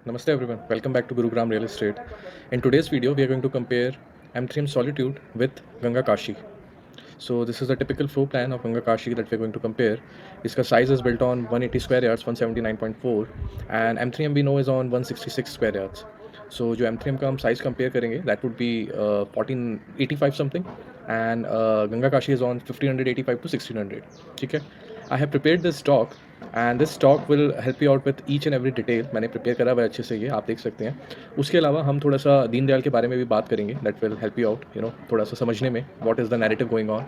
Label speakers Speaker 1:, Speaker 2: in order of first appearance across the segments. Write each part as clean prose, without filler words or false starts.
Speaker 1: Namaste everyone, welcome back to Gurugram Real Estate. In today's video, we are going to compare M3M Solitude with Ganga Kashi. So this is the typical floor plan of Ganga Kashi that we're going to compare. Its size is built on 180 square yards, 179.4, and M3M we know is on 166 square yards. So जो M3M का हम size compare करेंगे, that would be 1485 something, and Ganga Kashi is on 1585 to 1600. ठीक है? I have prepared this talk and this talk will help you out with each and every detail. मैंने prepare करा हुआ है अच्छे से, ये आप देख सकते हैं. उसके अलावा हम थोड़ा सा दीनदयाल के बारे में भी बात करेंगे. That will help you out थोड़ा सा समझने में what is the narrative going on.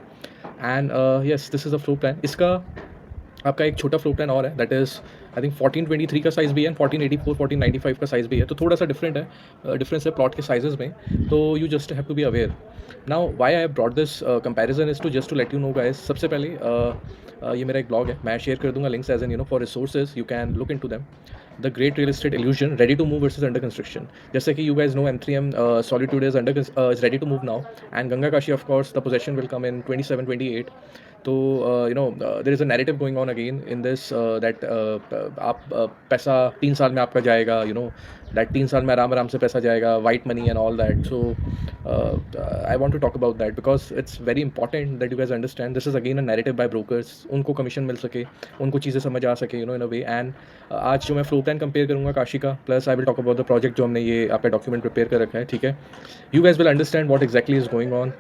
Speaker 1: And yes, this is a flow plan. इसका आपका एक छोटा फ्लो प्लान और है, दैट इज़ आई थिंक 1423 का साइज़ भी है, 1484 1495 का साइज़ भी है. तो थोड़ा सा डिफरेंस है प्लॉट के साइजेस में. तो you just have to be aware. Now why I have brought this comparison is to just to let you know guys. सबसे पहले ये मेरा एक ब्लॉग है, मैं शेयर कर दूंगा links as an for resources, you can look into them. The great real estate illusion, ready to move versus under construction. जैसे कि you guys know M3M Solitude is is ready to move now, and Ganga Kashi of course the possession will come in 27-28. तो there is a narrative going on again in this that आप पैसा 3 साल में आपका जाएगा, that 3 साल में आराम से पैसा जाएगा, white money and all that. So I want to talk about that because it's very important that you guys understand this is again a narrative by brokers. उनको कमीशन मिल सके, उनको चीज़ें समझ आ सके इन अ वे. एंड आज जो मैं फ्लो प्लान कंपेयर करूँगा काशी का, plus I will talk about the project जो हमने ये आपका डॉक्यूमेंट प्रिपेयर कर रखा है. ठीक है, you guys will understand what exactly is going on.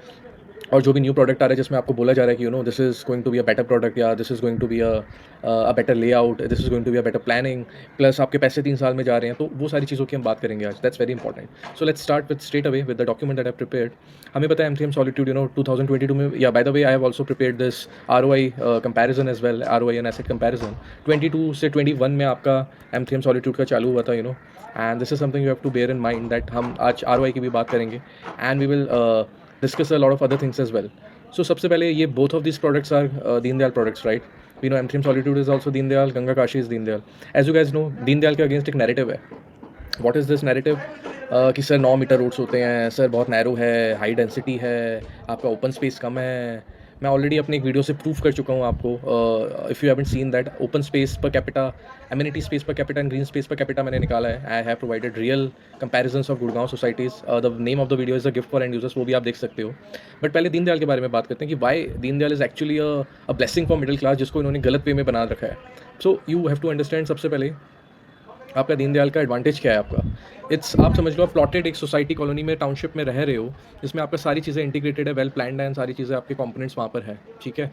Speaker 1: और जो भी न्यू प्रोडक्ट आ रहा है जिसमें आपको बोला जा रहा है कि this is going to be a better product, या this is going to be a better layout, this is going to be a better planning, plus आपके पैसे 3 साल में जा रहे हैं. तो वो सारी चीज़ों की हम बात करेंगे आज. That's very important. So let's start with straight away with the document that I prepared. हमें पता है M3M Solitude 2022 में, या by the way I have also prepared this ROI comparison as well, ROI and asset comparison. 22 से 21 में आपका M3M Solitude का चालू हुआ था, and this is something you have to bear in mind that हम आज ROI की भी बात करेंगे, and we will discuss a lot of other things as well. So सबसे पहले ये both of these products are Deendayal products, right? We know M3M Solitude is also Deendayal, Ganga Kashi is Deendayal. As you guys know, Deendayal के against एक narrative है. What is this narrative? कि sir 9 metre roads होते हैं, sir बहुत नैरो है, हाई डेंसिटी है, आपका ओपन स्पेस कम है. मैं ऑलरेडी अपने एक वीडियो से प्रूफ कर चुका हूँ आपको. If you haven't seen that, open space per capita, amenity space per capita and green space per capita मैंने निकाला है. I have provided real comparisons of Gurgaon societies. The name of the video is a gift for end users, वो भी आप देख सकते हो. But पहले दीनदयाल के बारे में बात करते हैं कि why Deendayal is actually a blessing for middle class, जिसको इन्होंने गलत वे में बना रखा है. So you have to understand सबसे पहले आपका दीनदयाल का एडवांटेज क्या है. आपका इट्स, आप समझ लो आप प्लॉटेड एक सोसाइटी कॉलोनी में, टाउनशिप में रह रहे हो, जिसमें आपका सारी चीज़ें इंटीग्रेटेड है, वेल प्लान्ड है, एंड सारी चीज़ें आपके कंपोनेंट्स वहाँ पर है. ठीक है,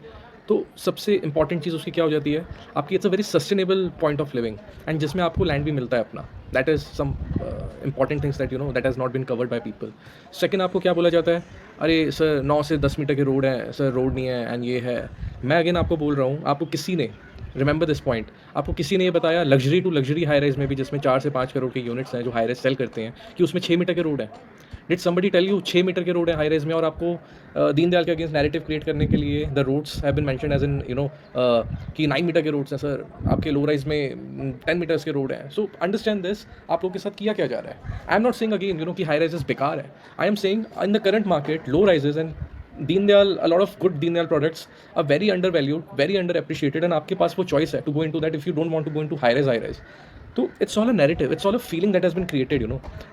Speaker 1: तो सबसे इंपॉर्टेंट चीज़ उसकी क्या हो जाती है आपकी, it's a very sustainable point of living, and जिसमें आपको लैंड भी मिलता है अपना. That is some important things that that has not been covered by people. Second, आपको क्या बोला जाता है, अरे सर 9 से 10 मीटर के रोड हैं, सर रोड नहीं है एंड ये है. मैं अगेन आपको बोल रहा हूँ, आपको किसी ने, रिमेंबर दिस पॉइंट, आपको किसी ने ये बताया luxury to luxury high rise में भी, जिसमें 4 से 5 करोड़ के यूनिट्स हैं जो हाई राइज सेल करते हैं, कि उसमें 6 मीटर के रोड है? Did somebody tell you 6 metre के रोड है हाई राइज में, और आपको दीनदयाल के अगेंस्ट नैरेटिव क्रिएट करने के लिए the roads have been mentioned as in कि 9 मीटर के रोड्स हैं सर, आपके लो राइज में 10 मीटर्स के रोड हैं. सो अंडरस्टैंड दिस, आप लोगों के साथ किया क्या जा रहा है. आई एम नॉट सेइंग अगेन कि हाई राइजेस बेकार है. I am saying in the current market low rises and Deendayal, a lot of good Deendayal products are very undervalued, very underappreciated, and आपके पास वो choice है to go into that if you don't want to go into high rise. तो it's all a narrative, it's all a feeling that has been created.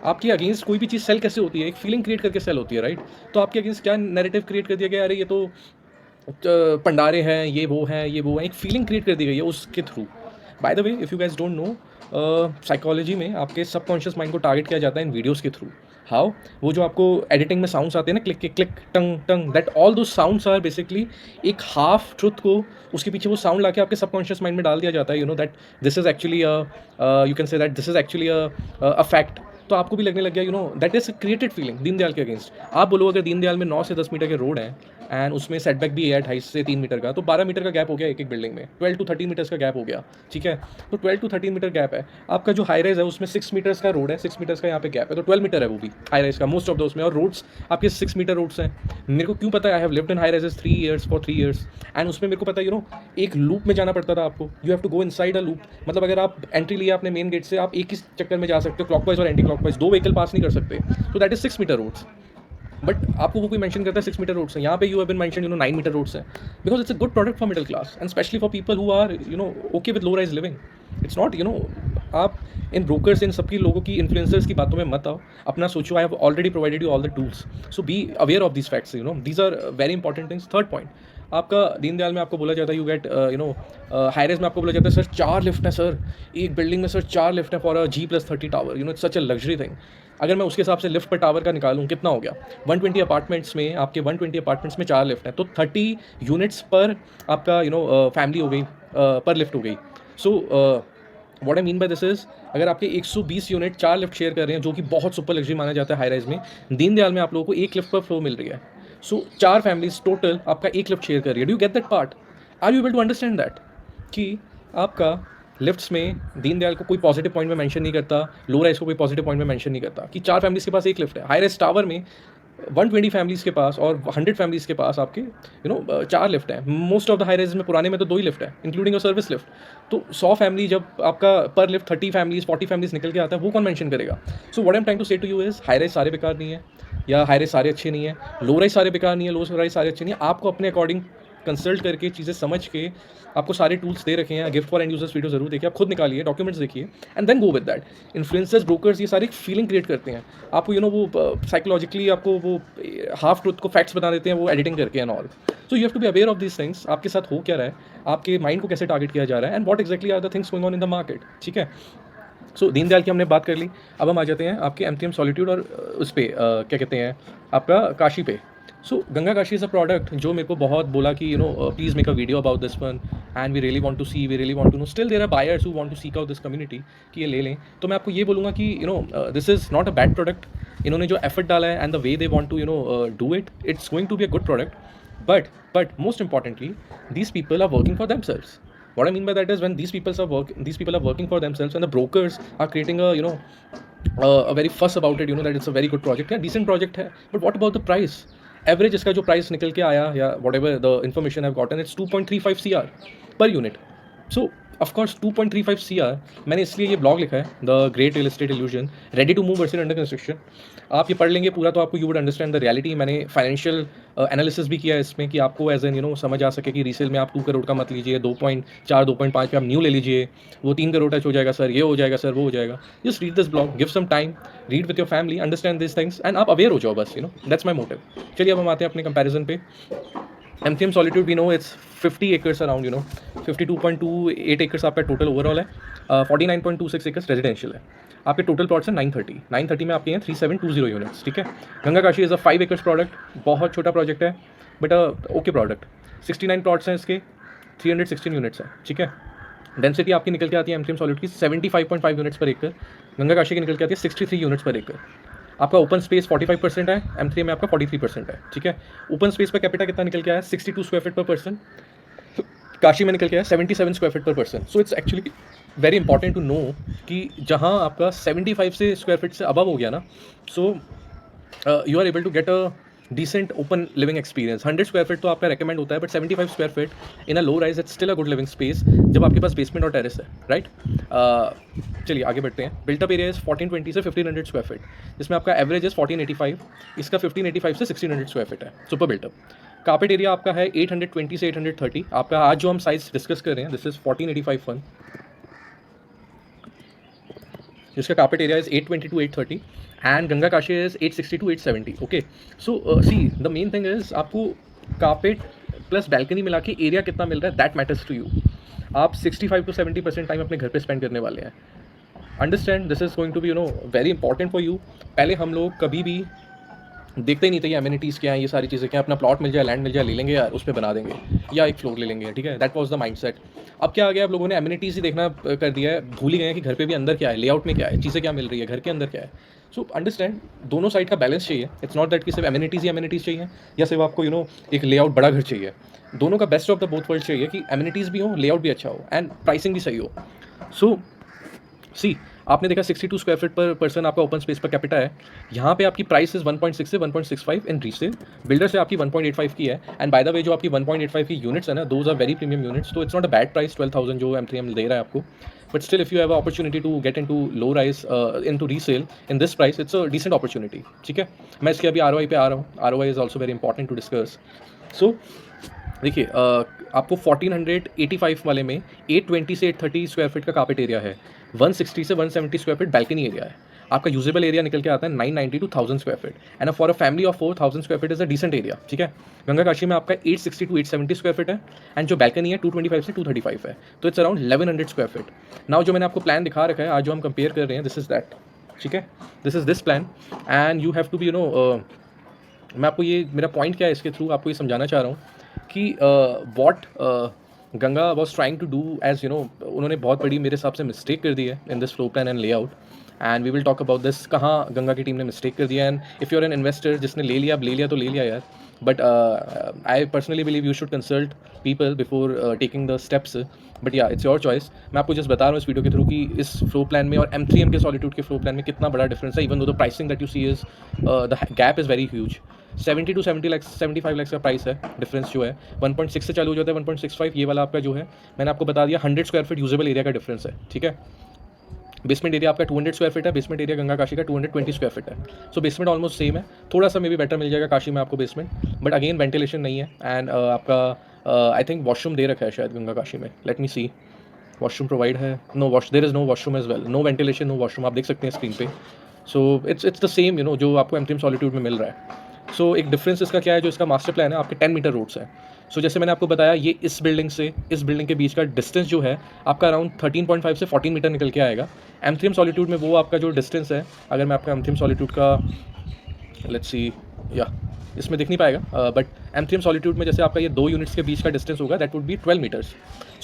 Speaker 1: आपके against कोई भी चीज़ cell कैसे होती है, एक फीलिंग क्रिएट करके सेल होती है, राइट? तो आपके अगेंस्ट क्या नैरेटिव क्रिएट कर दिया गया, अरे ये तो पंडारे हैं, ये वो हैं, एक फीलिंग क्रिएट कर दी गई है उसके through. Bye the way, if you guys don't know, psychology में आपके सबकॉन्शियस माइंड को टारगेट किया जाता है इन वीडियोज़ के थ्रू. हाउ? वो जो आपको एडिटिंग में साउंड्स आते हैं ना, click click tongue tongue, that all दो साउंड्स आर बेसिकली एक हाफ ट्रुथ को उसके पीछे वो साउंड लाके आपके सबकॉन्शियस माइंड में डाल दिया जाता है. That this is actually you can say that this is actually a fact. तो आपको भी लगने लग गया that is created feeling Deendayal के अगेंस्ट. आप बोलो अगर दीनदयाल में 9 से 10 मीटर के रोड हैं एंड उसमें सेटबैक भी है 2.5 से 3 मीटर का, तो 12 मीटर का गैप हो गया एक बिल्डिंग में, 12 to 13 मीटर्स का गैप हो गया. ठीक है, तो 12 to 13 मीटर गैप है. आपका जो हाई राइज है उसमें 6 मीटर्स का रोड है, 6 मीटर्स का यहाँ पे गैप है, तो 12 मीटर है वो भी हाई राइज का मोस्ट ऑफ द उसमें. और रोड्स आपके 6 मीटर रोड्स हैं. मेरे को क्यों पता है, आई have lived in high rises 3 years and उसमें मेरे को पता है एक लूप में जाना पड़ता था आपको. You have to go inside a loop. मतलब अगर आप एंट्री लिया अपने मेन गेट से, आप एक ही चक्कर में जा सकते हो, क्लॉकवाइज और एंटी क्लॉकवाइज, 2 व्हीकल पास नहीं कर सकते. तो that is 6 metre roads. But आपको वो कोई मेंशन करता है 6 मीटर रोड्स है, यहाँ पे you have been mention 9 metre roads है, because it's a good product for middle class and specially for people who are okay with low rise living. It's not आप इन ब्रोकर्स, इन सबकी लोगों की, इन्फ्लुएंसर्स की बातों में मत आओ, अपना सोचो। I have already provided you all the tools, so be aware of these facts, these are very important things. Third point, आपका दीनदयाल में आपको बोला जाता है, यू गेट हाईरेज में आपको बोला जाता है सर 4 लिफ्ट है सर, एक बिल्डिंग में सर 4 लिफ्ट है for a G+30 tower, it's such a luxury thing. अगर मैं उसके हिसाब से लिफ्ट पर टावर का निकालूँ, कितना हो गया? 120 अपार्टमेंट्स में, आपके 120 अपार्टमेंट्स में 4 लिफ्ट हैं, तो 30 यूनिट्स पर आपका फैमिली हो गई, पर लिफ्ट हो गई। सो what I mean by this is, अगर आपके 120 यूनिट 4 लिफ्ट शेयर कर रहे हैं, जो कि बहुत सुपर लग्जरी माना जाता है हाई राइज में, दीनदयाल में आप लोगों को 1 लिफ्ट पर फ्लो मिल रही है। सो 4 फैमिलीज टोटल आपका 1 लिफ्ट शेयर कर रही है। Do you get that part? Are you able to understand that कि आपका लिफ्ट्स में दीनदयाल को कोई पॉजिटिव पॉइंट में मेंशन नहीं करता, लो राइज को कोई पॉजिटिव पॉइंट में मेंशन नहीं करता, कि 4 फैमिलीज के पास 1 लिफ्ट है। हाई राइज टावर में 120 फैमिलीज के पास और 100 फैमिलीज के पास आपके 4 लिफ्ट है। Most of the high rise में पुराने में तो 2 ही लिफ्ट है, इंक्लूडिंग अ सर्विस लिफ्ट। तो 100 फैमिली जब आपका पर लिफ्ट 30 फैमिलीज 40 फैमिलीज निकल के आता है, वो कौन मेंशन करेगा? So what I am trying to say to you is, high rise सारे बेकार नहीं है, या हाई राइज सारे अच्छे नहीं है, लो राइज सारे बेकार नहीं है, लो राइज सारे अच्छे नहीं है। आपको अपने अकॉर्डिंग कंसल्ट करके, चीज़ें समझ के, आपको सारे टूल्स दे रखे हैं। Gift for end users video जरूर देखिए, आप खुद निकालिए, डॉक्यूमेंट्स देखिए, and then go with that. Influencers, brokers, ये सारी फीलिंग क्रिएट करते हैं आपको, वो साइकोलॉजिकली आपको वो हाफ ट्रूथ को फैक्ट्स बता देते हैं, वो एडिटिंग करके and all. So you have to be aware of these things, आपके साथ हो क्या रहा है, आपके माइंड को कैसे टारगेट किया जा रहा है, and what exactly are the things going on in the market. ठीक है, सो दीनदयाल की हमने बात कर ली। अब हम आ जाते हैं आपके एमटीएम सॉलिट्यूड और उस पर क्या कहते हैं, आपका काशी पे। So Ganga Kashi is a product जो मेरे को बहुत बोला कि please make a video about this one, and we really want to see, we really want to know, still there are buyers who want to seek out this community कि ये ले लें। तो मैं आपको ये बोलूँगा कि this is not a bad product. इन्होंने जो एफर्ट डाला है and the way they want to do it, it's going to be a good product. But most importantly, these people are working for themselves. What I mean by that is, when these people are working for themselves, and the brokers are creating a very fuss about it, that it's a very good project, yeah, decent project hai, but what about the price? Average इसका जो price निकल के आया, या whatever the information I've gotten, it's 2.35 CR per unit. So of course 2.35 CR, मैंने इसलिए ये blog लिखा है, the great real estate illusion, ready to move versus under construction. आप ये पढ़ लेंगे पूरा तो आपको you would understand the reality. मैंने फाइनेंशियल एनालिसिस भी किया है इसमें, कि आपको एज एन समझ आ सके कि रीसेल में आप 2 करोड़ का मत लीजिए, 2.4 2.5 पे आप न्यू ले लीजिए, वो 3 करोड़ टच हो जाएगा सर, ये हो जाएगा सर, वो हो जाएगा। Just read this blog, give some time, read with your family, understand this things, and आप अवेयर हो जाओ बस, दैट्स माई मोटिव। चलिए अब हम आते हैं अपने कंपेरिजन पे। MCM Solitude, we know it's 50 acres around, 52.28 acres आपका टोटल ओवरऑल है, 49.26 acres रेजिडेंशियल है। आपके टोटल प्लॉट्स हैं 930 में आपके हैं 3720 यूनिट्स। ठीक है, Ganga Kashi is a 5 acres product, बहुत छोटा प्रोजेक्ट है, बट ओके प्रोडक्ट। 69 प्लॉट्स हैं इसके, 316 यूनिट्स हैं। ठीक है, डेंसिटी आपकी निकल के आती है MCM Solitude की 75.5 यूनिट्स पर एकड़, गंगा काशी की निकल के आती है 63 यूनिट्स पर एकड़। आपका ओपन स्पेस 45% है, M3 में आपका 43% है। ठीक है, ओपन स्पेस पर कैपिटा कितना निकल के आया, 62 square feet per person, Kashi में निकल के आया 77 square feet per person. So it's actually very important to know कि जहाँ आपका 75 से स्क्वायर फीट से अबव हो गया ना, so you are able to get a decent open living experience. 100 square feet तो आपका रेकमेंड होता है, but 75 square feet in a low rise it's still a good living space, जब आपके पास बेसमेंट और टेरेस है, राइट। चलिए आगे बढ़ते हैं। बिल्टअप एरिया इज 1420 से 1500 स्क्वायर फीट, जिसमें आपका एवरेज इज 1485, इसका 1585 से 1600 स्क्वायर फीट है, सुपर बिल्टअप। कार्पेट एरिया आपका है 820 से 830। आपका आज जो हम साइज डिस्कस कर रहे हैं, दिस इज 1485 वन, जिसका carpet area is 820 to 830, and Ganga Kashi is 860 to 870। Okay, so see the main thing is, आपको कार्पेट प्लस बैल्कनी मिला के एरिया कितना मिल रहा है, दैट मैटर्स टू यू। आप 65 to 70% टाइम अपने घर पे स्पेंड करने वाले हैं। Understand, this is going to be very important for you. पहले हम लोग कभी भी देखते ही नहीं थे ये एमिनिटीज़ क्या है, ये सारी चीज़ें क्या है, अपना प्लॉट मिल जाए, लैंड मिल जाए, ले लेंगे यार, उस पर बना देंगे, या एक फ्लोर ले लेंगे। ठीक है, दैट वाज द माइंडसेट। अब क्या आ गया, आप लोगों ने एमिनिटीज़ ही देखना कर दिया है, भूल ही गए हैं कि घर पे भी अंदर क्या है, लेआउट में क्या है, चीज़ें क्या मिल रही है, घर के अंदर क्या है। सो अंडरस्टैंड, दोनों साइड का बैलेंस चाहिए। इट्स नॉट दैट कि सिर्फ एमिनिटीज़ ही एमिनिटीज़ चाहिए, या सिर्फ आपको एक लेआउट बड़ा घर चाहिए। दोनों का best of the both world चाहिए, कि एमिनिटीज़ भी हो, लेआउट भी अच्छा हो, एंड प्राइसिंग भी सही हो। सो सी, आपने देखा 62 स्क्वायर फीट पर पर्सन आपका ओपन स्पेस पर कैपिटा है। यहाँ पे आपकी प्राइस इज 1.6 से 1.65 इन रीसेल, बिल्डर से आपकी 1.85 की है। एंड बाय द वे, जो आपकी 1.85 की यूनिट्स है ना, those are very premium units, तो it's not a bad price 12,000 जो M3M दे रहा है आपको। But still, if you have opportunity to get into low rise into resale in this price, it's a decent opportunity. ठीक है, मैं इसके अभी ROI पे आ रहा हूँ। ROI is also very important to discuss. So देखिए आपको 1485 वाले में 820 से 830 स्क्वायर फीट का कार्पेट एरिया है, 160 से 170 स्क्वायर फीट बैल्कनी एरिया है। आपका यूजेबल एरिया निकल के आता है 990 to 1000 square feet, and for a family of 4000 square feet is a decent area, ठीक है। गंगा काशी में आपका 860 टू 870 स्क्वायर फीट है, एंड जो बैल्कनी है 225 से 235 है, तो it's around 1100 square feet. Now जो मैंने आपको प्लान दिखा रखा है, आज जो हम कंपेयर कर रहे हैं, दिस इज दैट, ठीक है। This is this plan, and you have to be मैं आपको ये, मेरा पॉइंट क्या है इसके थ्रू आपको ये समझाना चाह रहा हूँ कि what Ganga was trying to do as उन्होंने बहुत बड़ी मेरे हिसाब से मिस्टेक कर दी है in this flow plan and layout, and we will talk about this, कहाँ गंगा की टीम ने मिस्टेक कर दिया। And if you are an investor, जिसने ले लिया, अब ले लिया तो ले लिया यार, but I personally believe you should consult people before taking the steps, but या इट्स योर चॉइस। मैं आपको जस्ट बता रहा हूँ इस वीडियो के थ्रू कि इस फ्लो प्लान में और M3M के सॉलिट्यूड के फ्लो प्लान में कितना बड़ा डिफरेंस है, even though the pricing that you see is the gap is very huge. 70 to 70 lakh 75 lakh का प्राइस है डिफरेंस जो है, 1.6 से चालू हो जाता है 1.65, ये वाला आपका जो है मैंने आपको बता दिया 100 स्क्वायर फीट यूजेबल एरिया का डिफरेंस है, ठीक है। बेसमेंट एरिया आपका 200 स्क्वायर फीट है, बेसमेंट एरिया गंगा काशी का 220 स्क्वायर फीट है, सो बेसमेंट ऑलमोस्ट सेम है, थोड़ा सा मे भी बेटर मिल जाएगा काशी में आपको बेसमेंट, बट अगेन वेंटिलेशन नहीं है, एंड आपका आई थिंक वॉशरूम दे रखा है शायद गंगा काशी में, let me see, washroom provide है, no wash, there is no washroom as well, no ventilation no washroom, आप देख सकते हैं स्क्रीन पे। सो इट्स द सेम जो आपको M3M सॉलिट्यूड में मिल रहा है। सो एक डिफरेंस इसका क्या है, जो इसका मास्टर प्लान है, आपके 10 मीटर रोड्स हैं। सो जैसे मैंने आपको बताया, ये इस बिल्डिंग से इस बिल्डिंग के बीच का डिस्टेंस जो है आपका अराउंड 13.5 से 14 मीटर निकल के आएगा। M3M सॉलिट्यूड में वो आपका जो डिस्टेंस है, अगर मैं आपका M3M सॉलिट्यूड का, लेट्स सी, या इसमें दिख नहीं पाएगा, बट M3M सॉलिट्यूड में जैसे आपका ये 2 यूनिट्स के बीच का डिस्टेंस होगा, दैट वुड बी 12 मीटर्स।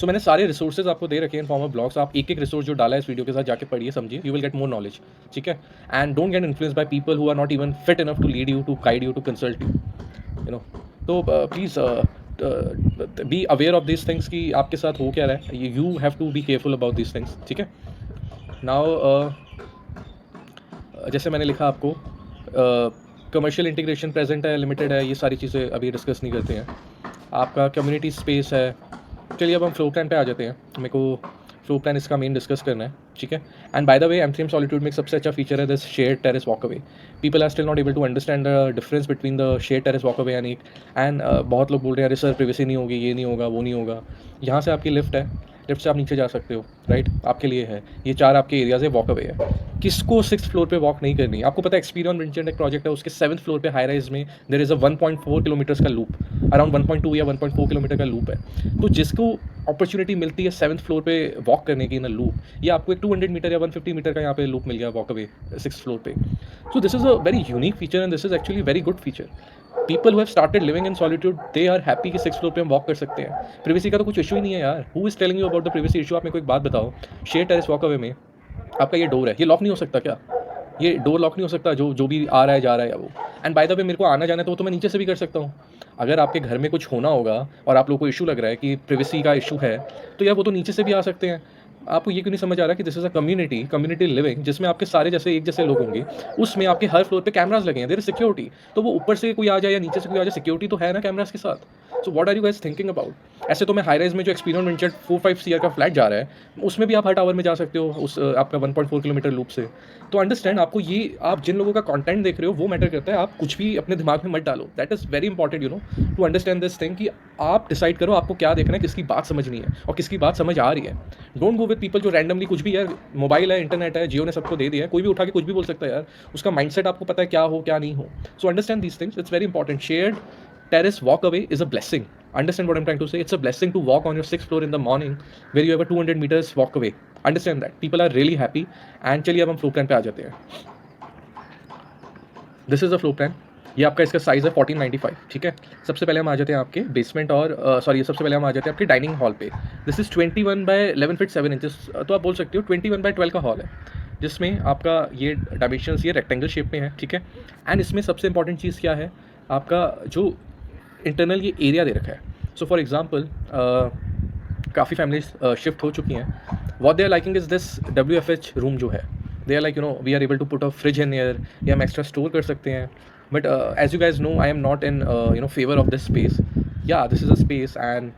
Speaker 1: सो मैंने सारे रिसोर्सेज आपको दे रखे हैं इन फॉर्म ऑफ ब्लॉग्स, आप एक एक रिसोर्स जो डाला है इस वीडियो के साथ जाके पढ़िए, समझिए, you will get more knowledge, ठीक है। And don't get influence by people who are not even fit enough to lead you, to guide you, to consult you, तो please be aware of this things कि आपके साथ हो क्या रहा है, you have to be careful about this things, ठीक है। नाउ जैसे मैंने लिखा आपको, कमर्शियल इंटीग्रेशन प्रेजेंट है, लिमिटेड है, ये सारी चीज़ें अभी डिस्कस नहीं करते हैं। आपका कम्युनिटी स्पेस है। चलिए अब हम फ्लो प्लान पे आ जाते हैं, मेरे को फ्लो प्लान इसका मेन डिस्कस करना है, ठीक है। And by the way, M3M solitude में एक सबसे अच्छा फीचर है this shared terrace walkaway. People are still not able to understand the difference between the shared terrace walkaway and बहुत लोग बोल रहे हैं अरे सर प्रिवेसी नहीं होगी, ये नहीं होगा, वो नहीं होगा। यहाँ से आपकी लिफ्ट है, लिफ्ट से आप नीचे जा सकते हो, राइट, आपके लिए है, ये 4 आपके एरियाज है, वॉक अवे है। किसको 6th फ्लोर पे वॉक नहीं करनी है? आपको पता है एक्सपीरियन विंचेंट एक प्रोजेक्ट है, उसके 7th फ्लोर पे हाई राइज में देयर इज़ अ 1.4 किलोमीटर्स का लूप, अराउंड 1.2 या 1.4 किलोमीटर का लूप है। तो जिसको अपॉर्चुनिटी मिलती है 7th फ्लोर पे वॉक करने की इन अ लूप, ये आपको एक 200 मीटर या 150 मीटर का यहाँ पे लूप मिल गया वॉक अवे 6th फ्लोर पे। So this is a very unique feature and this is actually very good feature. People who have started living in Solitude, they are happy कि 6th floor पे हम walk कर सकते हैं। Privacy का तो कुछ इशू ही नहीं है यार, who is telling you about the privacy issue? आप मेरे को एक बात बताओ, शेयर टेरेस वॉक अवे में आपका ये डोर है, ये लॉक नहीं हो सकता क्या? ये डोर लॉक नहीं हो सकता, जो भी आ रहा है जा रहा है या वो? एंड बाय द वे, मेरे को आना जाना है तो वो तो मैं नीचे से भी कर सकता हूँ। अगर आपके घर में कुछ होना होगा और आप लोगों को इशू लग रहा है कि प्रिवेसी का इशू है, तो यार वो तो नीचे से भी आ सकते हैं। आपको ये क्यों नहीं समझ आ रहा कि this is a community living, जिसमें आपके सारे जैसे एक जैसे लोग होंगे, उसमें आपके हर फ्लोर पे कैमराज लगे हैं, देयर इज सिक्योरिटी। तो वो ऊपर से कोई आ जाए या नीचे से कोई आ जाए, सिक्योरिटी तो है ना कैमराज के साथ। So what are you guys thinking about? ऐसे तो मैं हाई राइज में जो एक्सपीरियंस वेंचर 4-5 सीआर का फ्लैट जा रहा है, उसमें भी आप हर टावर में जा सकते हो उस आपका 1.4 किलोमीटर लूप से। तो अंडरस्टैंड, आपको ये, आप जिन लोगों का कंटेंट देख रहे हो वो मैटर करता है, आप कुछ भी अपने दिमाग में मत डालो। That is very important to understand this thing कि आप डिसाइड करो आपको क्या देखना है, किसकी बात समझनी है और किसकी बात समझ आ रही है। डोंट गो विद पीपल जो रैंडमली कुछ भी, यार मोबाइल है, इंटरनेट है, जियो ने सबको दे दिया है, कोई भी उठा के कुछ भी बोल सकता है यार। उसका माइंडसेट आपको पता है क्या हो क्या नहीं हो। So understand these things, it's very important. Shared terrace walk away is a blessing. Understand what I'm trying to say? It's a blessing to walk on your 6th floor in the morning where you have a 200 meters walk away. Understand that. People are really happy. And चलिए अब हम flow plan पे आ जाते हैं। This is a flow plan. ये आपका इसका size है 1495, ठीक है। सबसे पहले हम आ जाते हैं आपके बेसमेंट और सॉरी, सबसे पहले हम आ जाते हैं आपके डाइनिंग हॉल पे। This is 21 by 11 feet 7 inches, तो आप बोल सकते हो 21 बाय 12 का हॉल है, जिसमें आपका ये डायमेंशंस ये रेक्टेंगल शेप में है, ठीक है। एंड इसमें सबसे इंपॉर्टेंट चीज़ क्या है, आपका जो इंटरनल ये एरिया दे रखा है। सो फॉर एग्जांपल, काफ़ी फैमिलीज शिफ्ट हो चुकी हैं, what they are liking is this WFH room जो है, they are like we are able to put a fridge in air, या हम एक्स्ट्रा स्टोर कर सकते हैं। But as you guys know, I am not in favour of this space. Yeah this is a space and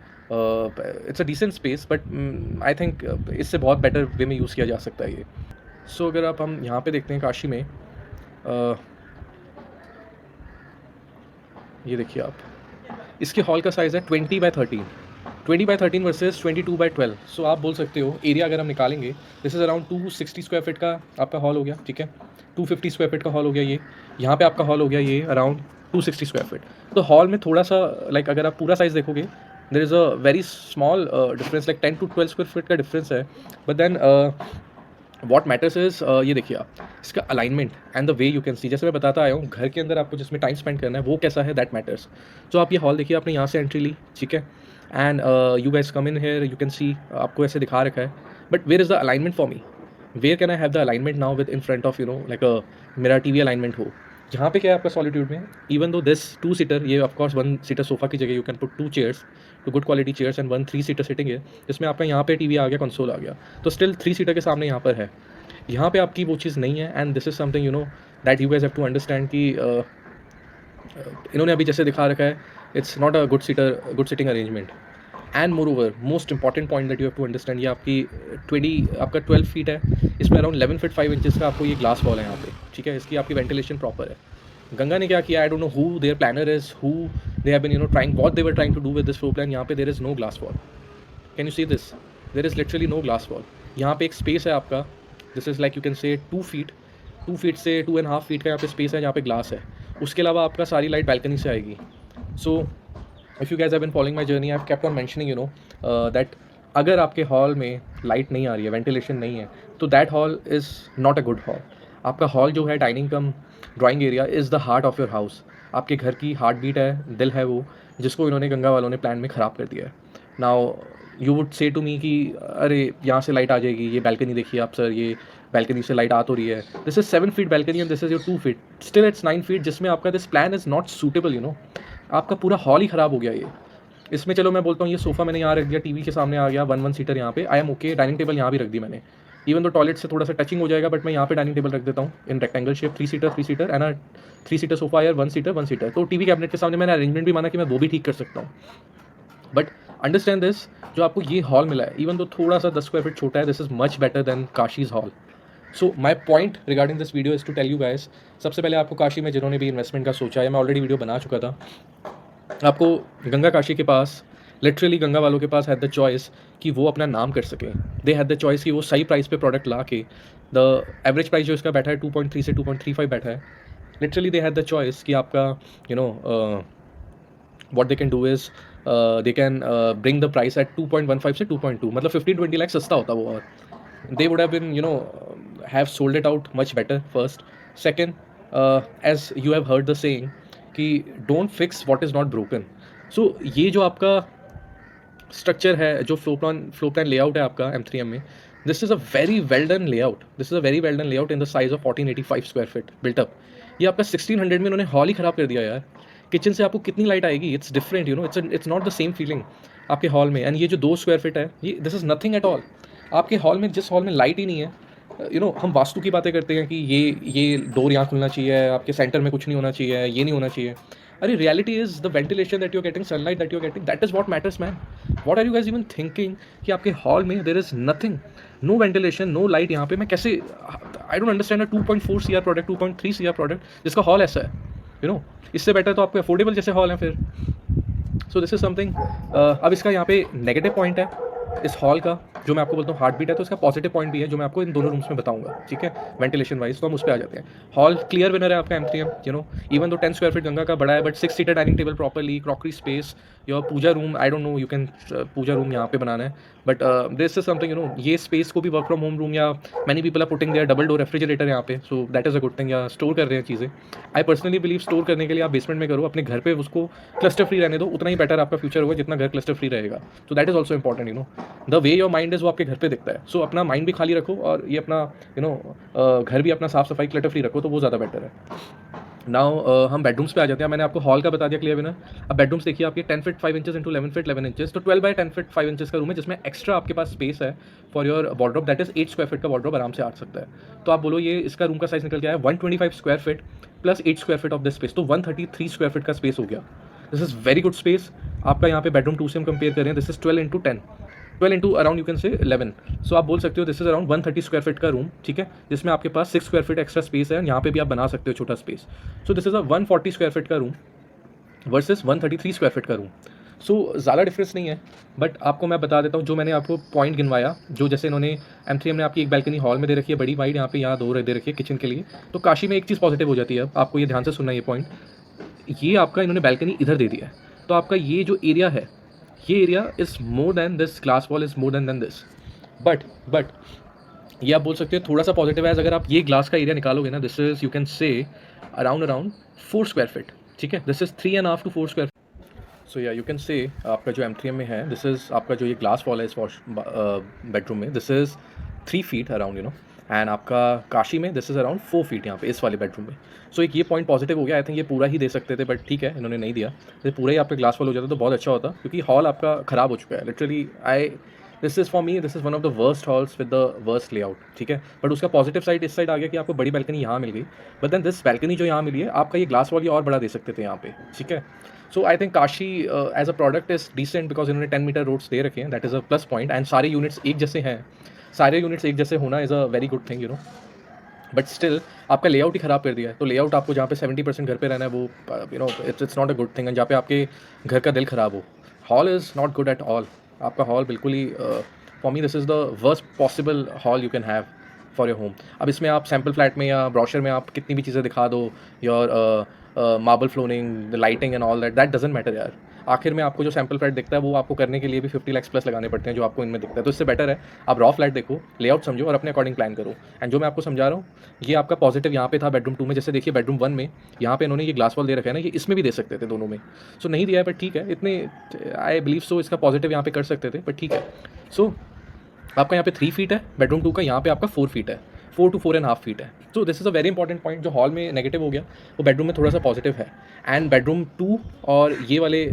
Speaker 1: it's a decent space, but I think इससे बहुत better way में use किया जा सकता है ये। सो अगर आप हम यहाँ पे देखते हैं काशी में, ये देखिए आप, इसके हॉल का साइज़ है 20/13, 20/13 वर्सेस 22/12। सो आप बोल सकते हो एरिया अगर हम निकालेंगे, this is around 260 square feet का आपका हॉल हो गया, ठीक है। 250 स्क्वायर फीट का हॉल हो गया ये, यहाँ पे आपका हॉल हो गया ये अराउंड 260 स्क्वायर फीट। तो हॉल में थोड़ा सा लाइक अगर आप पूरा साइज़ देखोगे, there is a very small difference, like 10 to 12 square feet का डिफरेंस है। But then what matters is, ये देखिए आप इसका alignment and the way you can see, जैसे मैं बताता आया हूँ घर के अंदर आपको जिसमें टाइम स्पेंड करना है वो कैसा है, दैट मैटर्स। तो आप ये हॉल देखिए, आपने यहाँ से एंट्री ली, ठीक है, and you guys come in here, you can see आपको ऐसे दिखा रखा है। But where is the alignment for me, where can I have the alignment now with in front of like मेरा टीवी अलाइनमेंट हो। यहाँ पे क्या है आपका सॉलिट्यूड में, इवन दो दिस 2 सीटर, ये ऑफकोर्स 1 सीटर सोफा की जगह you can put 2 chairs, two good quality chairs, and 1 3 seater sitting है जिसमें आपका यहाँ पे टीवी आ गया, कंसोल आ गया, तो स्टिल 3 सीटर के सामने यहाँ पर है। यहाँ पे आपकी वो चीज़ नहीं है, and this is something that you guys have to understand कि इन्होंने अभी जैसे दिखा रखा है, it's not a good sitting arrangement. And moreover most important point that you have to understand, ये आपकी आपका 12 फीट है, इसमें अराउंड 11 फीट 5 इंचज़ का आपको ये ग्लास वॉल है यहाँ पे, ठीक है। इसकी आपकी वेंटिलेशन प्रॉपर है। गंगा ने क्या किया, I don't know who their planner is, who they have been trying, what they were trying to do with this floor plan. यहाँ पे there is no glass wall, can you see this, there is literally no glass wall. यहाँ पे एक space है आपका, this is like you can say 2 feet, 2 feet से 2.5 feet का यहाँ पे स्पेस है जहाँ पे ग्लास है। उसके अलावा आपका सारी लाइट बैल्कनी से आएगी। So if you guys have been following my journey, I have kept on mentioning that अगर आपके हॉल में लाइट नहीं आ रही है, वेंटिलेशन नहीं है, तो that hall is not a good hall. आपका हॉल जो है, dining come drawing area, is the heart of your house. आपके घर की हार्ट बीट है, दिल है वो, जिसको इन्होंने गंगा वालों ने प्लान में ख़राब कर दिया है। Now you would say to me कि अरे यहाँ से लाइट आ जाएगी, ये बैल्कनी देखिए आप सर, ये बैल्कनी से लाइट आ तो रही है, this is 7 feet balcony and this is your 2 feet, still it's 9 feet, जिसमें आपका this plan is not suitable. आपका पूरा हॉल ही ख़राब हो गया ये। इसमें चलो मैं बोलता हूँ ये सोफ़ा मैंने यहाँ रख दिया, टीवी के सामने आ गया, 1 सीटर यहाँ पे, आई एम ओके। डाइनिंग टेबल यहाँ भी रख दी मैंने, इवन तो टॉयलेट से थोड़ा सा टचिंग हो जाएगा, बट मैं यहाँ पे डाइनिंग टेबल रख देता हूँ in rectangle shape, 3 seater and 3 seater sofa या 1 सीटर। तो टीवी कैबिनेट के सामने मैंने अरेंजमेंट भी माना कि मैं वो भी ठीक कर सकता हूँ। बट अंडरस्टैंड दिस, जो आपको ये हॉल मिला है, इवन तो थोड़ा सा 10 स्क्वायर फीट छोटा है, this is much better than Kashi's hall. So my point regarding this video is to tell you guys, सबसे पहले आपको काशी में जिन्होंने भी इन्वेस्टमेंट का सोचा है, मैं ऑलरेडी वीडियो बना चुका था, आपको गंगा काशी के पास, लिटरली गंगा वालों के पास हैड द चॉइस कि वो अपना नाम कर सकें। दे हैड द चॉइस कि वो सही प्राइस पे प्रोडक्ट ला के, द एवरेज प्राइस जो इसका बैठा है 2.3 से 2.35 बैठा है, literally they had the choice कि आपका what they can do is they can bring the price at 2.15 से 2.2, मतलब 15-20 लाख सस्ता होता वो। और they would have been have sold it out much better first. Second, as you have heard the saying कि don't fix what is not broken. So ये जो आपका स्ट्रक्चर है, जो फ्लो प्लान लेआउट है आपका M3M में, this is a very well done layout, this is a very well done layout in the size of 1485 square feet built up. ये आपका 1600 में इन्होंने हॉल ही ख़राब कर दिया यार। किचन से आपको कितनी लाइट आएगी, it's different, it's not the same feeling आपके हॉल में। एंड ये जो 2 स्क्वायर फीट है, ये this is nothing at all. आपके हॉल में, जिस हॉल में लाइट ही नहीं है, हम वास्तु की बातें करते हैं कि ये डोर यहाँ खुलना चाहिए, आपके सेंटर में कुछ नहीं होना चाहिए, ये नहीं होना चाहिए। अरे reality is the ventilation that you getting, sunlight that you getting, that is what matters man. What are you guys even thinking कि आपके हॉल में there is nothing, no ventilation, no light. यहाँ पे मैं कैसे, I don't understand a 2.4 CR product, 2.3 CR product जिसका hall ऐसा है, इससे बेटर तो आपको अफोर्डेबल जैसे हॉल है फिर। सो दिस इज़ समथिंग। अब इसका यहाँ पे नेगेटिव पॉइंट है इस हॉल का, जो मैं आपको बोलता हूँ हार्ट बीट है, तो इसका पॉजिटिव पॉइंट भी है जो मैं आपको इन दोनों रूम्स में बताऊंगा, ठीक है, वेंटिलेशन वाइज। तो हम उस पर आ जाते हैं। हॉल क्लियर विनर है आपका M3M, इवन तो 10 स्क्वायर फीट गंगा का बड़ा है, but 6 seater dining table properly, crockery space, your puja room, I don't know you can puja room यहाँ पे बनाना है, बट दिस इज समथिंग, ये स्पेस को भी वर्क फ्रॉम होम रूम, या many people are putting there double door refrigerator यहाँ पे, so that is a good thing, या स्टोर कर रहे हैं चीज़ें। आई पर्सनली बिलीव स्टोर करने के लिए आप बेसमेंट में करो, अपने घर पे उसको क्लस्टर फ्री रहने दो, उतना ही बेटर आपका फ्यूचर होगा जितना घर क्लस्टर फ्री रहेगा। सो that is also important, the way your mind is वो आपके घर पे दिखता है। सो अपना माइंड भी खाली रखो और ये अपना घर भी अपना साफ सफाई क्लटर फ्री रखो, तो वो ज़्यादा बेटर है। नाउ हम बेडरूम्स पे आ जाते हैं। मैंने आपको हॉल का बता दिया क्लियर विनर। अब बेडरूम्स देखिए आपके 10 feet 5 inches into 11 feet 11 inches, तो 12 बाय 10 फीट 5 इंचेस का रूम है, जिसमें एक्स्ट्रा आपके पास स्पेस है for your wardrobe, that is 8 square feet का वार्डरोब आराम से आ सकता है। तो आप बोलो ये इसका रूम का साइज निकल के आया 125 square feet plus 8 square feet of the space, तो 133 स्क्वायर फीट का स्पेस हो गया। This is very good space आपका। यहाँ पे बेडरूम 2 से हम कंपेयर कर रहे हैं, this is 12 into 10, 12 into around you can से 11। सो आप बोल सकते हो this is around 130 square feet का रूम, ठीक है, जिसमें आपके पास 6 स्क्वायर फीट एक्स्ट्रा स्पेस है। यहाँ पे भी आप बना सकते हो छोटा space. So this is a 140 square feet का रूम, वर्सेस 133 स्क्वायर फीट का रूम। सो ज़्यादा डिफरेंस नहीं है, बट आपको मैं बता देता हूँ जो मैंने आपको पॉइंट गिनवाया, जो जैसे इन्होंने M3M ने आपकी एक बैल्कनी हॉल में दे रखी है बड़ी वाइड, यहाँ पे यहाँ 2 दे रखी है किचन के लिए। तो काशी में एक चीज़ पॉजिटिव हो जाती है, अब आपको ये ध्यान से सुनना ये पॉइंट, ये आपका इन्होंने बैल्कनी इधर दे दिया है, तो आपका ये जो एरिया है, ये area is more than this, glass wall is more than this. But ये आप बोल सकते हो थोड़ा सा पॉजिटिव है, अगर आप ये ग्लास का एरिया निकालोगे ना, दिस इज़ यू कैन से अराउंड 4 स्क्वायर फीट, ठीक है, दिस इज़ 3.5 to 4 स्क्वायर। सो या यू कैन से आपका जो M3M में है, दिस इज़ आपका जो ये ग्लास वॉल है इस वॉश बेडरूम में, this is 3 feet around, you know, and आपका काशी में दिस इज़ अराउंड 4 फीट यहाँ पे इस वाले बेडरूम में। सो एक ये पॉइंट पॉजिटिव हो गया। आई थिंक ये पूरा ही दे सकते थे, बट ठीक है इन्होंने नहीं दिया। ये पूरा ही आपका ग्लास वॉल हो जाता तो बहुत अच्छा होता, क्योंकि हॉल आपका ख़राब हो चुका है literally. This is for me, this is one of the worst halls with the worst layout, ठीक है। बट उसका पॉजिटिव साइड इस साइड आ गया कि आपको बड़ी बैल्कनी यहाँ मिल गई, बट देन दिस बैल्कनी जो यहाँ मिली है, आपका ये ग्लास वॉल ये और बड़ा दे सकते थे यहाँ पे, ठीक है। So I think Kashi as a product is decent, because इन्होंने 10 मीटर रोड्स दे रखे हैं, that is a plus point. And सारे यूनिट्स एक जैसे हैं, सारे यूनिट्स एक जैसे होना is a very good thing, you know. But still आपका लेआउट ही ख़राब कर दिया है। तो लेआउट आपको जहाँ पे 70% घर पे रहना है, वो you know it's not a good thing. And जहाँ पे आपके घर का दिल ख़राब हो, hall is not good at all. आपका हॉल बिल्कुल ही, for me this is the worst possible hall you can have for your home. अब इसमें आप सैम्पल फ्लैट में या ब्रोशर में आप कितनी भी चीज़ें दिखा दो, your marble flooring, the lighting and all that doesn't matter यार। आखिर में आपको जो सैम्पल फ्लैट दिखता है, वो आपको करने के लिए भी 50 लाख प्लस लगाने पड़ते हैं, जो आपको इनमें दिखता है। तो इससे बेटर है आप रॉ फ्लैट देखो, लेआउट समझो और अपने अकॉर्डिंग प्लान करो। एंड जो मैं आपको समझा रहा हूँ, ये आपका पॉजिटिव यहाँ पे था बेडरूम 2 में। जैसे देखिए बेडरूम 1 में यहाँ पे इन्होंने ये ग्लास वॉल दे रखा है ना, ये इसमें भी दे सकते थे दोनों में। सो नहीं दिया है, बट ठीक है, इतने आई बिलीव सो इसका पॉजिटिव यहाँ पे कर सकते थे, बट ठीक है। सो आपका यहाँ पे 3 फीट है बेडरूम 2 का, यहाँ पे आपका 4 फीट है, 4 to 4.5 फीट है। तो this is a very important point. जो हॉल में नेगेटिव हो गया, वो बेडरूम में थोड़ा सा पॉजिटिव है। एंड बेडरूम 2 और ये वाले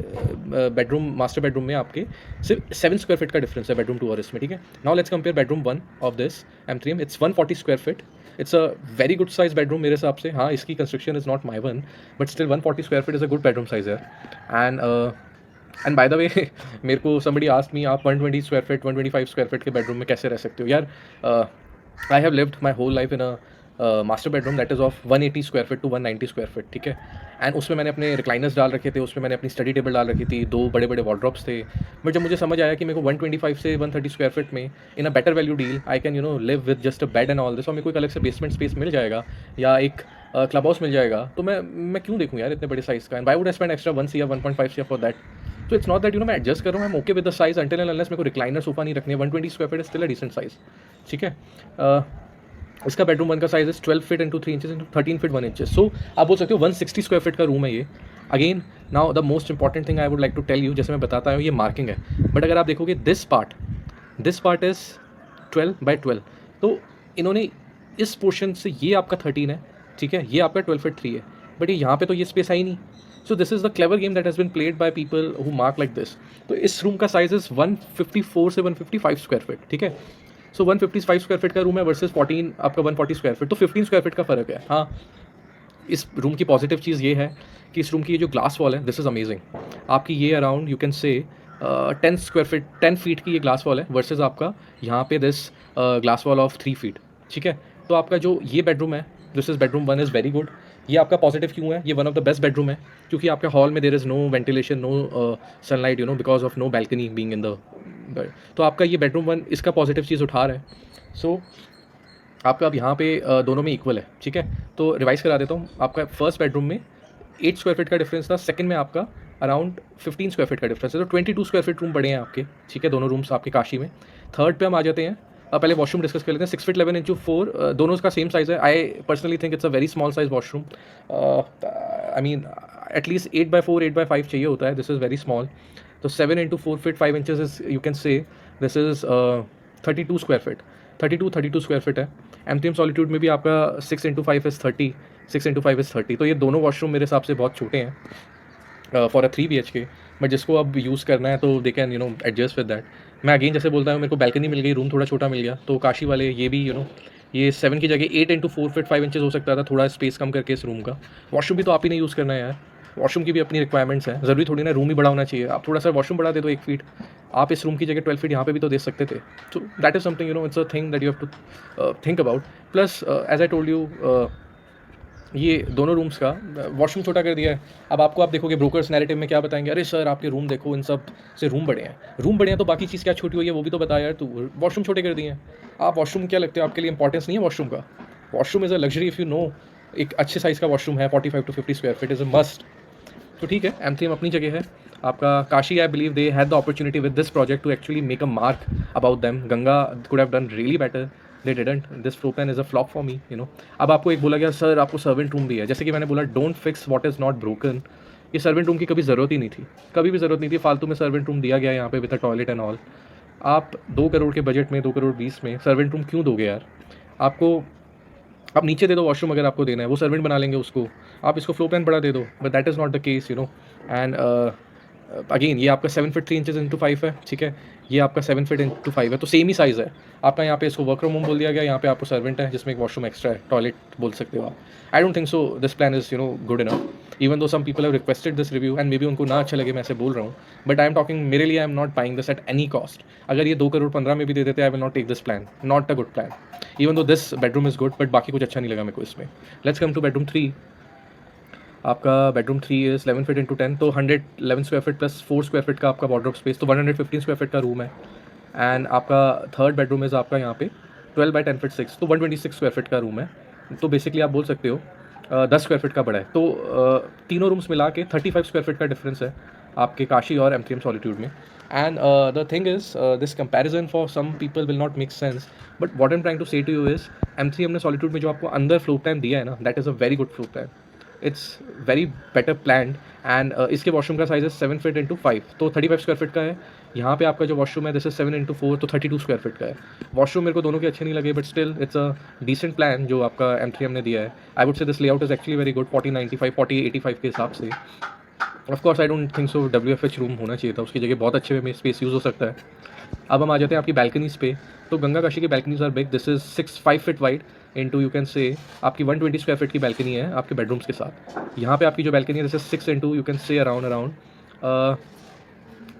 Speaker 1: बेडरूम, मास्टर बेडरूम में आपके सिर्फ 7 स्क्वायर फीट का डिफरेंस है बेडरूम 2 और इसमें, ठीक है। Now let's compare bedroom 1 of this M3M। It's 140 square feet. It's a very good size bedroom मेरे हिसाब से। हाँ, इसकी construction is not my one, but still 140 square feet is a good bedroom size है। एंड बाय द वे मेरे को somebody asked me, आप 120 square feet 125 square feet के बेडरूम में कैसे रह सकते हो यार। I have lived my whole life in a master bedroom that is of 180 square feet to 190 square feet, ठीक है। एंड उसमें मैंने अपने रिक्लाइनर्स डाल रखे थे, उसमें मैंने अपनी स्टडी टेबल डाल रखी थी, 2 बड़े बड़े वॉर्डरोब्स थे। बट जब मुझे समझ आया कि मेरे को 125 से 130 स्क्वायर फीट में in a better value deal I can, you know, live with just a bed and all this, और मेरे को एक अलग से बेसमेंट स्पेस मिल जाएगा या एक क्लब हाउस मिल जाएगा, तो मैं क्यों देखूँ यार इतने बड़े साइज़ का। And why would I spend extra 1 CR 1.5 CR for that. तो it's not that, you know, मैं एडजस्ट कर रहा हूँ, I am okay with the size until and unless मेरे को रिक्लाइनर सोफा नहीं रखनी है। 120 square feet is still a decent size, ठीक है। इसका बेडरूम 1 का size is 12 feet into 3 inches into 13 feet 1 inches. सो आप बोल सकते हो 160 स्क्वायर फीट का रूम है ये। Again now the most important thing I would like to tell you, जैसे मैं बताता हूँ ये मार्किंग है, बट अगर आप देखोगे दिस पार्ट इज 12 by 12। तो इन्होंने इस पोर्शन से, ये आपका 13 है, ठीक है, ये आपका 12 फीट 3 है, बट ये यहाँ पे तो ये स्पेस आई नहीं। सो this is the clever game that has been played by people who mark like this. तो इस रूम का साइज इज 154 से 155 स्क्वायर फीट, ठीक है। सो 155 स्क्वायर फीट का रूम है वर्सेस 14 आपका 140 स्क्वायर फीट, तो 15 स्क्वायर फीट का फ़र्क है। हाँ, इस रूम की पॉजिटिव चीज़ ये है कि इस रूम की ये जो ग्लास वॉल है, दिस इज़ अमेजिंग। आपकी ये अराउंड यू कैन से 10 स्क्वायर फीट 10 फीट की ये ग्लास वॉल है वर्सेस आपका यहाँ पे this glass wall of 3 feet, ठीक है। तो आपका जो ये बेडरूम है, this is bedroom 1 is very good. ये आपका पॉजिटिव क्यों है, ये one of the best bedroom है, क्योंकि आपके हॉल में there is no ventilation, no sunlight, you know, because of no balcony being in the bed. तो आपका ये बेडरूम 1 इसका पॉजिटिव चीज़ उठा रहा है। सो आपका अब यहाँ पे दोनों में इक्वल है, ठीक है। तो रिवाइज करा देता हूँ, आपका फर्स्ट बेडरूम में 8 स्क्वायर फीट का डिफरेंस था, सेकंड में आपका अराउंड 15 स्क्वायर फीट का डिफरेंस है, तो 22 स्क्वायर फीट रूम बड़े हैं आपके, ठीक है, दोनों रूम्स आपके काशी में। थर्ड पे हम आ जाते हैं। पहले वॉशरूम डिस्कस कर लेते हैं। 6 फीट 11 इंटू 4, दोनों का सेम साइज़ है। I personally think it's a very small size washroom. I mean at least 8x4 8x5 चाहिए होता है, दिस इज़ वेरी स्मॉल। तो 7 into 4 feet 5 inches is, you can से this is 32 square feet, 32 square feet है। M3M solitude में भी आपका 6 into 5 is 30, 6 into 5 is 30। तो ये दोनों वॉशरूम मेरे हिसाब से बहुत छोटे हैं फॉर अ 3 BHK, बट जिसको अब यूज़ करना है तो they can, you no, adjust with that. मैं अगेन जैसे बोलता हूँ, मेरे को बैल्कनी मिल गई, रूम थोड़ा छोटा मिल गया, तो काशी वाले ये भी, यू नो, ये 7 की जगह 8 इंटू 4 फीट 5 इंचेस हो सकता था, थोड़ा स्पेस कम करके इस रूम का। वॉशरूम भी तो आप ही नहीं यूज़ करना है यार, वॉशरूम की भी अपनी रिक्वायरमेंट्स हैं, ज़रूरी थोड़ी ना रूम ही बड़ा होना चाहिए। आप थोड़ा सा वॉशरूम बढ़ा दे दो 1 फीट, आप इस रूम की जगह 12 फीट यहाँ पे भी तो दे सकते थे। So that is something, you know, it's a thing that you have to think about. Plus as I told you, ये दोनों रूम्स का वॉशरूम छोटा कर दिया है। अब आपको आप देखोगे ब्रोकर्स नैरेटिव में क्या बताएंगे, अरे सर आपके रूम देखो, इन सब से रूम बड़े हैं, रूम बड़े हैं तो बाकी चीज़ क्या छोटी हुई है वो भी तो बता यार, तू वॉशरूम छोटे कर दिए हैं। आप वॉशरूम क्या लगते हो, आपके लिए इंपॉर्टेंस नहीं है वॉशरूम का? Washroom is a luxury if you know. एक अच्छे साइज़ का वॉशरूम है 45 to 50 square feet is a must. तो ठीक है, M3M अपनी जगह है। आपका Kashi, I believe they had the opportunity with this project to actually make a mark about them. Ganga could have done really better, they didn't. This flow plan is a flop for me, you know. अब आपको एक बोला गया sir आपको servant room दिया है, जैसे कि मैंने बोला don't fix what is not broken. ये सर्वेंट रूम की कभी ज़रूरत ही नहीं थी, कभी भी ज़रूरत नहीं थी। फालतू में सर्वेंट रूम दिया गया यहाँ पे with a toilet and all. आप 2 करोड़ के बजट में, 2 करोड़ 20 में सर्वेंट रूम क्यों दोगे यार? आपको आप नीचे दे दो वॉशरूम, अगर आपको देना है वो सर्वेंट बना लेंगे उसको, आप इसको फ्लो प्लान बढ़ा दे दो, but that is not the case, you know. And again ये आपका 7 फीट 3 इंचेस इंटू 5 है, ठीक है, ये आपका 7 फीट इंटू 5 है, तो सेम ही साइज़ है आपका। यहाँ पे इसको वर्क रूम बोल दिया गया, यहाँ पे आपको सर्वेंट है जिसमें एक वॉशरूम एक्स्ट्रा है, टॉयलेट बोल सकते हो आप। I don't think so this plan is, you know, good enough. Even though some people have requested this review and maybe उनको ना अच्छा लगे मैं ऐसे बोल रहा हूँ, बट आई एम टॉकिंग मेरे लिए, I am not buying this at any cost. अगर ये 2 करोड़ 15 में भी दे देते, I will not take this plan, not a good plan. Even though this bedroom is good, but बाकी कुछ अच्छा नहीं लगा मेरे को इसमें। Let's come to bedroom 3। आपका बेडरूम 3 इज़ 11 फीट इंटू 10, तो 111 square feet plus 4 square feet का आपका वार्डरोब स्पेस, तो 115 स्क्वायर फीट का रूम है। एंड आपका थर्ड बेडरूम इज़ आपका यहाँ पे 12 बाई 10 फीट 6, तो 126 स्क्वायर फीट का रूम है। तो बेसिकली आप बोल सकते हो 10 स्क्वायर फीट का बड़ा है। तो तीनों रूम्स मिला के 35 स्क्वायर फीट का डिफरेंस है आपके काशी और M3M सॉलिट्यूड में। And the thing is this comparison for some people will not make sense, but what I am trying to say to you is M3M ने सॉलिट्यूड में जो आपको अंदर फ्लोर प्लान दिया है ना, that is a very good floor plan. It's very better plan. And इसके washroom का साइज है 7 फीट इंटू 5, तो 35 स्क्वायर फीट का है। यहाँ पे आपका जो वॉशरूम है दिस इज 7 इंटू 4, तो 32 स्क्वायर फीट का है। वॉशरूम मेरे को दोनों के अच्छे नहीं लगे, but still it's a decent plan जो आपका M3M ने दिया है। I would say this layout is actually very good 40-95, 40-85 के हिसाब से। Of course I don't think so WFH room होना चाहिए था, उसकी जगह बहुत अच्छे में स्पेस यूज़ हो सकता है। अब हम आ जाते हैं आपकी बैल्कनीज़ पे। तो गंगा काशी की balconies are big, this is 5 feet wide into you can say आपकी 120 स्क्वायर फीट की बैल्कनी है आपके बेडरूम्स के साथ। यहाँ पे आपकी जो बैल्कनी है this is 6 into you can से अराउंड अराउंड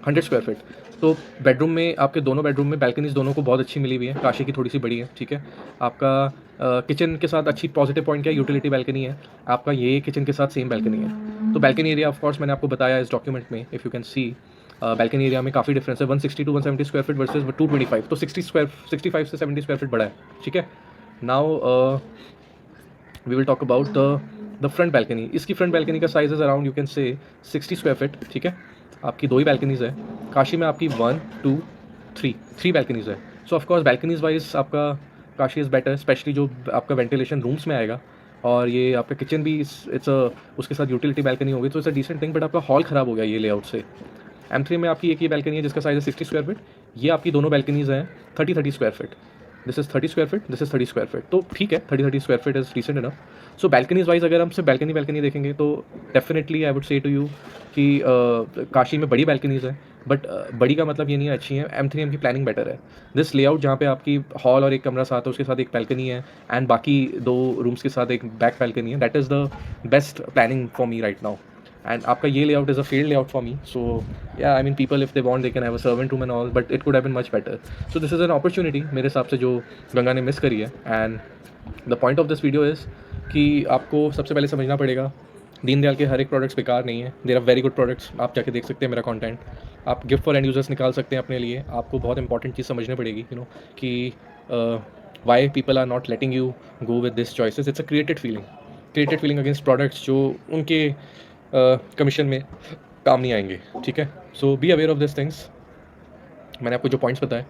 Speaker 1: 100 स्क्वायर फीट। तो बेडरूम में आपके दोनों बेडरूम में बैल्कनीज दोनों को बहुत अच्छी मिली हुई है, काशी की थोड़ी सी बड़ी है, ठीक है। आपका किचन के साथ अच्छी पॉजिटिव पॉइंट क्या है, यूटिलिटी बैल्कनी है आपका, ये किचन के साथ सेम बैल्कनी है। तो बैल्कनी एरिया ऑफ कोर्स मैंने आपको बताया इस डॉक्यूमेंट में, if you can C balcony area में काफ़ी डिफरेंस है, 160 to 170 स्क्वायर फीट वर्सेज 225, तो 65 से 70 स्क्वायर फीट बड़ा है, ठीक है। Now we will talk about the front balcony. इसकी फ्रंट बैल्कनी का size is around you can say 60 square feet, ठीक है। आपकी दो ही बैल्कनीज है, काशी में आपकी 1 2 3 बैल्कनीज है। सो ऑफकोर्स बैल्कनीज वाइज आपका काशी इज़ बेटर, स्पेशली जो आपका वेंटिलेशन रूम्स में आएगा। और ये आपका किचन भी इट्स उसके साथ यूटिलिटी बैल्कनी होगी, तो it's a decent thing. But आपका हॉल ख़राब हो गया ये लेआउट से। M3 में आपकी एक ही बैल्कनी है जिसका साइज है 60 स्क्वायर फीट, ये आपकी दोनों बैल्कनीज हैं 30 square feet. This is 30 square feet, this is 30 square feet, तो ठीक है, 30 square feet is decent enough. So balconies wise अगर हम सिर्फ बैल्कनी देखेंगे तो definitely I would say to you कि काशी में बड़ी बैल्कनीज है, बट बड़ी का मतलब ये नहीं है अच्छी है। M3M की प्लानिंग बेटर है। दिस लेआउट जहाँ पे आपकी हॉल और एक कमरा साथ है, उसके साथ एक बैल्कनी है, एंड बाकी 2 रूम्स के साथ एक बैक बैल्कनी है, that is the best planning for me right now. And आपका ये layout is a failed layout for me. So yeah I mean people if they want they can have a servant room and all, but it could have been much better. So this is an opportunity मेरे हिसाब से जो गंगा ने miss करी है। And the point of this video is कि आपको सबसे पहले समझना पड़ेगा दीनदयाल के हर एक प्रोडक्ट्स बेकार नहीं है, there are very good products. आप जाके देख सकते हैं मेरा कंटेंट, आप गिफ्ट फॉर एंड यूजर्स निकाल सकते हैं अपने लिए। आपको बहुत इंपॉर्टेंट चीज़ समझनी पड़ेगी, यू नो, कि why people are not letting you go with this choices. It's a created feeling against products जो उनके कमीशन में काम नहीं आएंगे, ठीक है। So be aware of this things. मैंने आपको जो पॉइंट्स बताए